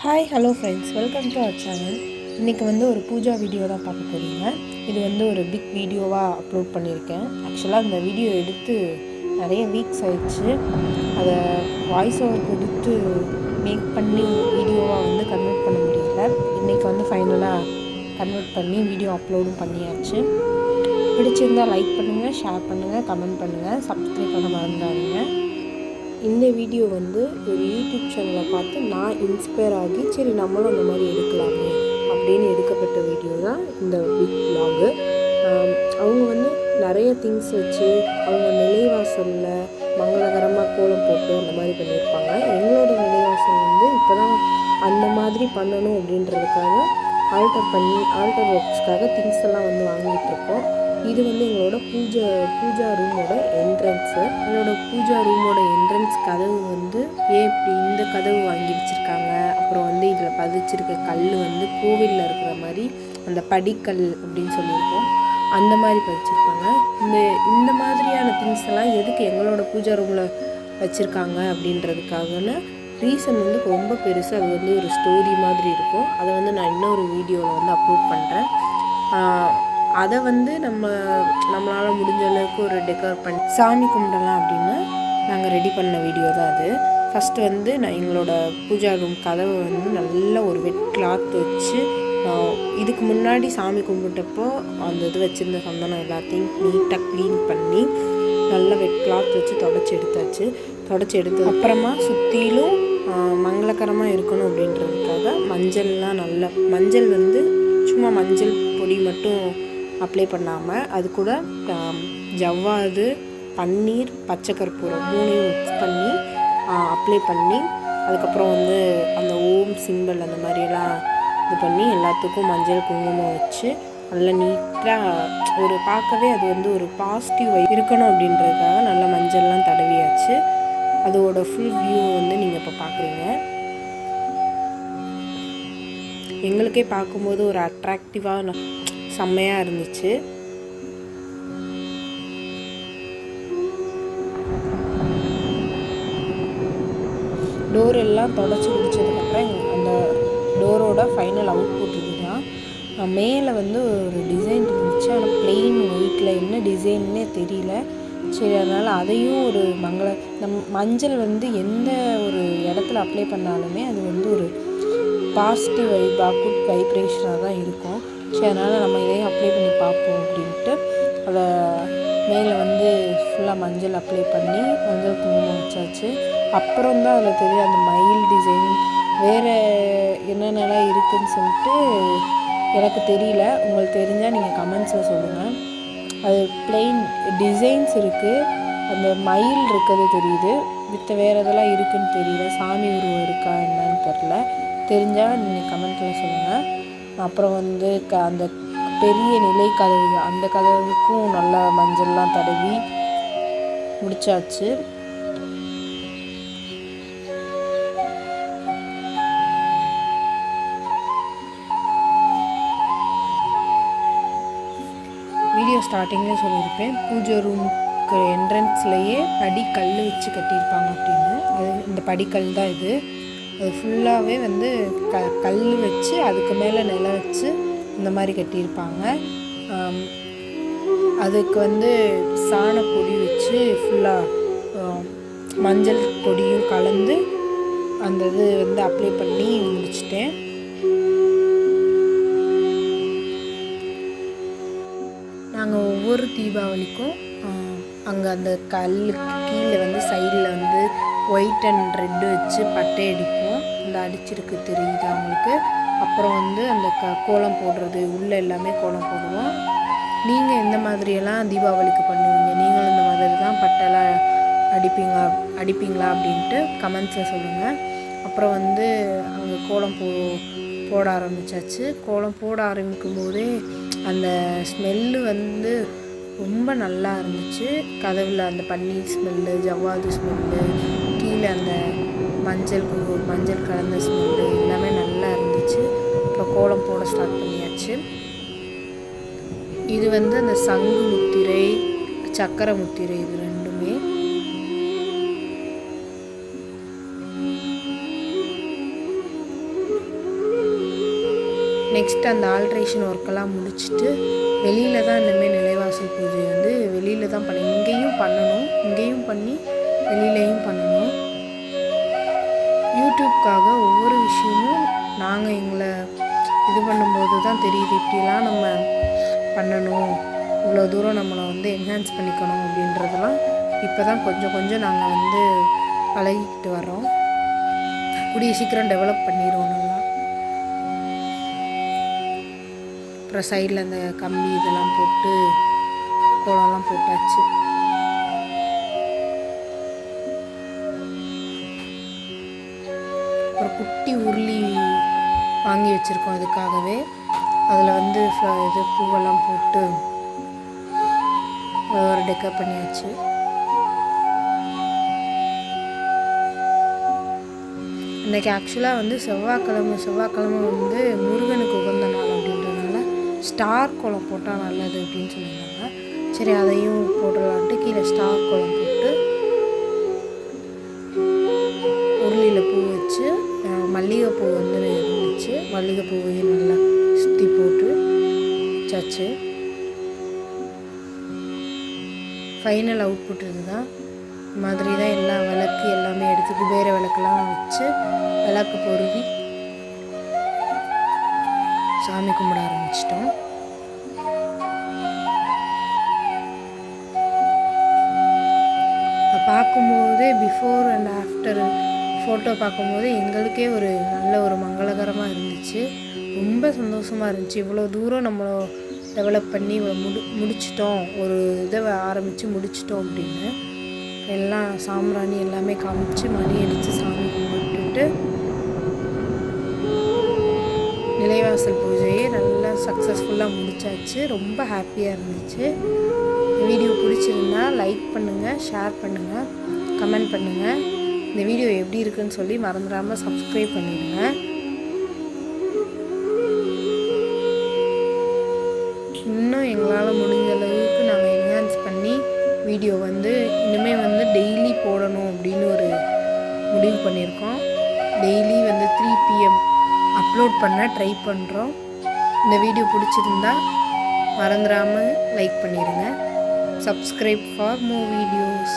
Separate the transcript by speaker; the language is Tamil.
Speaker 1: Hi hello friends, welcome to our channel. இன்றைக்கி ஒரு பூஜா வீடியோ தான் பார்க்க போகிறீங்க. இது ஒரு பிக் வீடியோவாக அப்லோட் பண்ணியிருக்கேன். ஆக்சுவலாக இந்த வீடியோ எடுத்து நிறைய வீக்ஸ் ஆயிடுச்சு. அதை வாய்ஸ் ஓவர் கொடுத்து மேக் பண்ணி வீடியோவாக கன்வெர்ட் பண்ண முடியல. இன்றைக்கி ஃபைனலாக கன்வெர்ட் பண்ணி வீடியோ அப்லோடும் பண்ணியாச்சு. பிடிச்சிருந்தால் லைக் பண்ணுங்கள், ஷேர் பண்ணுங்கள், கமெண்ட் பண்ணுங்கள், சப்ஸ்கிரைப் பண்ண மறந்துடாதீங்க. இந்த வீடியோ ஒரு யூடியூப் சேனலை பார்த்து நான் இன்ஸ்பயர் ஆகி சரி நம்மளும் அந்த மாதிரி எடுக்கலாமே அப்படின்னு எடுக்கப்பட்ட வீடியோ தான் இந்த பிக் விலாகு. அவங்க நிறைய திங்ஸ் வச்சு அவங்க நிலைவாசலில் மங்களகரமாக கோலம் போட்டு அந்த மாதிரி பண்ணியிருப்பாங்க. எங்களோட நிலைவாசல் இப்போ தான் அந்த மாதிரி பண்ணணும் அப்படின்றதுக்காக ஆல்டர் ஒர்க்ஸ்க்காக திங்ஸ் எல்லாம் வாங்கிட்டுருக்கோம். இது எங்களோட பூஜா ரூமோட என்ட்ரன்ஸு. என்னோட பூஜா ரூமோட என்ட்ரன்ஸ் கதவு ஏன் இப்படி இந்த கதவு வாங்கி வச்சுருக்காங்க, அப்புறம் இதில் பதிச்சிருக்க கல் கோவிலில் இருக்கிற மாதிரி அந்த படிக்கல் அப்படின்னு சொல்லியிருக்கோம், அந்த மாதிரி பதிச்சிருப்பாங்க. இந்த மாதிரியான திங்ஸ் எல்லாம் எதுக்கு எங்களோட பூஜா ரூமில் வச்சுருக்காங்க அப்படின்றதுக்காகன்னு ரீசன் ரொம்ப பெருசு. அது ஒரு ஸ்டோரி மாதிரி இருக்கும். அதை நான் இன்னொரு வீடியோவில் அப்லோட் பண்ணுறேன். அதை நம்மளால் முடிஞ்ச அளவுக்கு ஒரு டெக்கர் பண்ணி சாமி கும்பிடலாம் அப்படின்னு நாங்கள் ரெடி பண்ண வீடியோ தான் அது. ஃபஸ்ட்டு நான் எங்களோட பூஜா ரூம் கதவை நல்ல ஒரு வெட் கிளாத் வச்சு, இதுக்கு முன்னாடி சாமி கும்பிட்டப்போ அந்த இது வச்சுருந்த சந்தனம் எல்லாத்தையும் நீட்டாக க்ளீன் பண்ணி நல்ல வெட் கிளாத் வச்சு தொடச்சி எடுத்து அப்புறமா சுற்றிலும் மங்களகரமாக இருக்கணும் அப்படின்றதுக்காக மஞ்சள் சும்மா மஞ்சள் பொடி மட்டும் அப்ளை பண்ணாமல் அது கூட ஜவ்வாது, பன்னீர், பச்சை கற்பூரம் 3 மிக்ஸ் பண்ணி அப்ளை பண்ணி அதுக்கப்புறம் அந்த ஓம் சிம்பிள் அந்த மாதிரியெல்லாம் இது பண்ணி எல்லாத்துக்கும் மஞ்சள் குங்குமம் வச்சு நல்லா நீட்டாக ஒரு பார்க்கவே அது ஒரு பாசிட்டிவ் இருக்கணும் அப்படின்றதுக்காக நல்லா மஞ்சள்லாம் தடவியாச்சு. அதோட ஃபுல் வியூ நீங்கள் இப்போ பார்க்குறீங்க. எங்களுக்கே பார்க்கும்போது ஒரு அட்ராக்டிவாக செம்மையாக இருந்துச்சு. டோர் எல்லாம் தொடச்சி முடிச்சதுக்கப்புறம் அந்த டோரோட ஃபைனல் அவுட்புட் இது தான். மேலே ஒரு டிசைன் இருந்துச்சு, ஆனால் பிளெயின் ஒயிட்டில் என்ன டிசைன்னே தெரியல. சரி, அதனால் அதையும் ஒரு மஞ்சள் எந்த ஒரு இடத்துல அப்ளை பண்ணாலுமே அது ஒரு பாசிட்டிவ் வைப்பாக குட் வைப்ரேஷனாக தான் இருக்கும். சரி, அதனால் நம்ம இதையும் அப்ளை பண்ணி பார்ப்போம் அப்படின்ட்டு அதை மேலே ஃபுல்லாக மஞ்சள் அப்ளை பண்ணி மஞ்சள் குங்குமம் வச்சாச்சு. அப்புறம் தான் அதில் தெரியும் அந்த மயில் டிசைன் வேறு என்னென்னலாம் இருக்குதுன்னு சொல்லிட்டு எனக்கு தெரியல. உங்களுக்கு தெரிஞ்சால் நீங்கள் கமெண்ட்ஸில் சொல்லுங்கள். அது பிளெயின் டிசைன்ஸ் இருக்குது, அந்த மயில் இருக்கிறது தெரியுது, மித்த வேறு இதெல்லாம் இருக்குதுன்னு தெரியல. சாமி உருவம் இருக்கா என்னன்னு தெரில, தெரிஞ்சால் நீங்கள் கமெண்ட்டில் சொல்லுங்கள். அப்புறம் அந்த பெரிய நிலை கதவு, அந்த கதவுக்கும் நல்லா மஞ்சள்லாம் தடவி முடிச்சாச்சு. வீடியோ ஸ்டார்டிங்லேயே சொல்லியிருப்பேன், பூஜை ரூமுக்கு என்ட்ரன்ஸ்லேயே படிக்கல் வச்சு கட்டியிருப்பாங்க அப்படின்னு. அது இந்த படிக்கல் தான் இது. அது ஃபுல்லாகவே கல் வச்சு அதுக்கு மேலே நிலம் வச்சு இந்த மாதிரி கட்டியிருப்பாங்க. அதுக்கு சாணப்பொடி வச்சு ஃபுல்லாக மஞ்சள் பொடியும் கலந்து அந்த இது அப்ளை பண்ணி முடிச்சிட்டேன். நாங்கள் ஒவ்வொரு தீபாவளிக்கும் அங்கே அந்த கல்லுக்கு கீழே சைடில் ஒயிட் அண்ட் ரெட்டு வச்சு பட்டை அடிப்போம். இந்த அடிச்சிருக்கு தெரியுது அவங்களுக்கு. அப்புறம் அந்த கோலம் போடுறது, உள்ளே எல்லாமே கோலம் போடுவோம். நீங்கள் எந்த மாதிரியெல்லாம் தீபாவளிக்கு பண்ணுவீங்க, நீங்களும் இந்த மாதிரி தான் பட்டைலாம் அடிப்பீங்களா அப்படின்ட்டு கமெண்ட்ஸில் சொல்லுங்கள். அப்புறம் அங்கே கோலம் போட ஆரம்பித்தாச்சு. கோலம் போட ஆரம்பிக்கும் போதே அந்த ஸ்மெல்லு ரொம்ப நல்லா இருந்துச்சு. கதவில் அந்த பன்னீர் ஸ்மெல்லு, ஜவ்வாது ஸ்மெல்லு, கீழே அந்த மஞ்சள் கலந்த ஸ்மெல்லு எல்லாமே நல்லா இருந்துச்சு. அப்புறம் கோலம் போட ஸ்டார்ட் பண்ணியாச்சு. இது அந்த சங்கு முத்திரை, சக்கர முத்திரை, இது ரெண்டுமே நெக்ஸ்ட் அந்த ஆல்ட்ரேஷன் ஒர்க்கெல்லாம் முடிச்சுட்டு வெளியில் தான் இனிமேல் நிலைவாசல் பூஜை வந்து வெளியில் தான் இங்கேயும் பண்ணணும், இங்கேயும் பண்ணி வெளியிலையும் பண்ணணும். யூடியூப்காக ஒவ்வொரு விஷயமும் நாங்கள் எங்களை இது பண்ணும்போது தான் தெரியுது, இப்படிலாம் நம்ம பண்ணணும், இவ்வளோ தூரம் நம்மளை வந்து என்ஹான்ஸ் பண்ணிக்கணும் அப்படின்றதெல்லாம் இப்போ தான் கொஞ்சம் கொஞ்சம் நாங்கள் வந்து பழகிக்கிட்டு வரோம். கூடிய சீக்கிரம் டெவலப் பண்ணிடுவோம் நல்லா. அப்புறம் சைடில் அந்த கம்பி இதெல்லாம் போட்டு கோலம்லாம் போட்டாச்சு. ஒரு குட்டி உருளி வாங்கி வச்சுருக்கோம் அதுக்காகவே. அதில் வந்து இது பூவெல்லாம் போட்டு ஒரு டெக்கர் பண்ணியாச்சு. இன்றைக்கி ஆக்சுவலாக வந்து செவ்வாய்க்கிழமை வந்து முருகனுக்கு உகந்த நாள் அப்படின்றதுனால ஸ்டார் கோலம் போட்டால் நல்லது அப்படின்னு சொல்லியிருந்தாங்க. சரி அதையும் போடலான்ட்டு கீழே ஸ்டார் கோலம் போட்டு உருளியில் பூ வச்சு மல்லிகைப்பூ வந்து இருந்துச்சு, மல்லிகைப்பூவையும் நல்லா சுற்றி போட்டு வச்சாச்சு. ஃபைனல் அவுட்புட் இதுதான். இந்த மாதிரி தான் எல்லா விளக்கு எல்லாமே எடுத்து குபேர விளக்கெல்லாம் வச்சு விளக்கு பொருவி சாமி கும்பிட ஆரம்பிச்சிட்டோம். பார்க்கும்போதே பிஃபோர் அண்ட் ஆஃப்டர் ஃபோட்டோ பார்க்கும்போது எங்களுக்கே ஒரு நல்ல ஒரு மங்களகரமாக இருந்துச்சு, ரொம்ப சந்தோஷமாக இருந்துச்சு. இவ்வளோ தூரம் நம்ம டெவலப் பண்ணி இவ்வளோ முடிச்சிட்டோம், ஒரு இதை ஆரம்பித்து முடிச்சிட்டோம் அப்படின்னு எல்லாம் சாம்பிராணி எல்லாமே காமிச்சு மணி அடித்து சாமி கும்பிட்டுட்டு நிலைவாசல் பூஜையை நல்லா சக்ஸஸ்ஃபுல்லாக முடித்தாச்சு. ரொம்ப ஹாப்பியாக இருந்துச்சு. வீடியோ பிடிச்சிருந்தா லைக் பண்ணுங்கள், ஷேர் பண்ணுங்கள், கமெண்ட் பண்ணுங்கள். இந்த வீடியோ எப்படி இருக்குன்னு சொல்லி மறந்துடாமல் சப்ஸ்கிரைப் பண்ணிடுங்க. இன்னும் எங்களால் முடிஞ்ச அளவுக்கு நாங்கள் என்ஹான்ஸ் பண்ணி வீடியோ வந்து இனிமேல் வந்து டெய்லி போடணும் அப்படின்னு ஒரு முடிவு பண்ணியிருக்கோம். டெய்லி வந்து 3 PM அப்லோட் பண்ண ட்ரை பண்ணுறோம். இந்த வீடியோ பிடிச்சிருந்தா மறந்துடாமல் லைக் பண்ணிடுங்க. Subscribe for more videos.